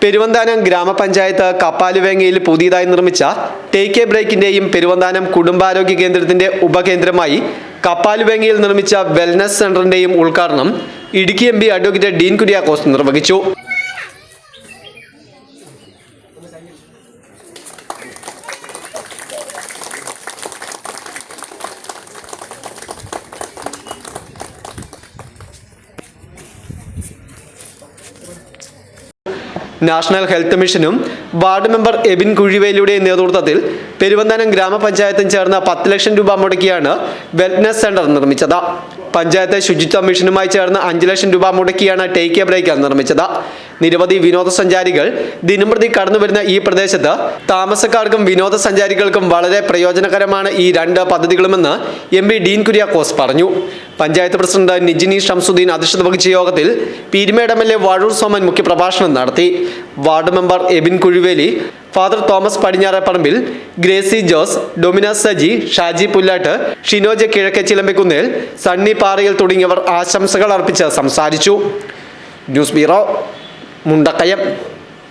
പെരുവന്താനം ഗ്രാമപഞ്ചായത്ത് കപ്പാലുവേങ്ങയിൽ പുതിയതായി നിർമ്മിച്ച ടേക്ക് എ ബ്രേക്കിന്റെയും പെരുവന്താനം കുടുംബാരോഗ്യ കേന്ദ്രത്തിന്റെ ഉപകേന്ദ്രമായി കപ്പാലുവേങ്ങയിൽ നിർമ്മിച്ച വെൽനസ് സെന്ററിന്റെയും ഉദ്ഘാടനം Idukki M P advocate Dean Kuriakose നിർവഹിച്ചു. നാഷണൽ ഹെൽത്ത് മിഷനും വാർഡ് മെമ്പർ എബിൻ കുഴിവേലിയുടെ നേതൃത്വത്തിൽ പെരുവന്താനം ഗ്രാമപഞ്ചായത്തും ചേർന്ന് 10 ലക്ഷം രൂപ മുടക്കിയാണ് വെൽനസ് സെന്റർ നിർമ്മിച്ചത്. പഞ്ചായത്ത് ശുചിത്വ മിഷനുമായി ചേർന്ന് 5 ലക്ഷം രൂപ മുടക്കിയാണ് ടേക്ക് എ ബ്രേക്ക് നിർമ്മിച്ചത്. നിരവധി വിനോദസഞ്ചാരികൾ ദിനംപ്രതി കടന്നുവരുന്ന ഈ പ്രദേശത്ത് താമസക്കാർക്കും വിനോദസഞ്ചാരികൾക്കും വളരെ പ്രയോജനകരമാണ് ഈ 2 പദ്ധതികളുമെന്ന് എം പി ഡീൻ കുര്യാക്കോസ് പറഞ്ഞു. പഞ്ചായത്ത് പ്രസിഡന്റ് നിജിനി ഷംസുദ്ദീൻ അധ്യക്ഷത വഹിച്ച യോഗത്തിൽ പീരുമേട് MLA വാഴൂർ സോമൻ മുഖ്യപ്രഭാഷണം നടത്തി. Ward member Ebin Kuzhiveli, father Thomas Padinjareparambil, Gracy Jose, Dominas Saji, Shaji Pullattu, Shinoj Kizhakkachilambikunnel, Sunny Parayil തുടങ്ങിയവർ ആശംസകൾ അർപ്പിച്ച് സംസാരിച്ചു. News bureau, Mundakayam.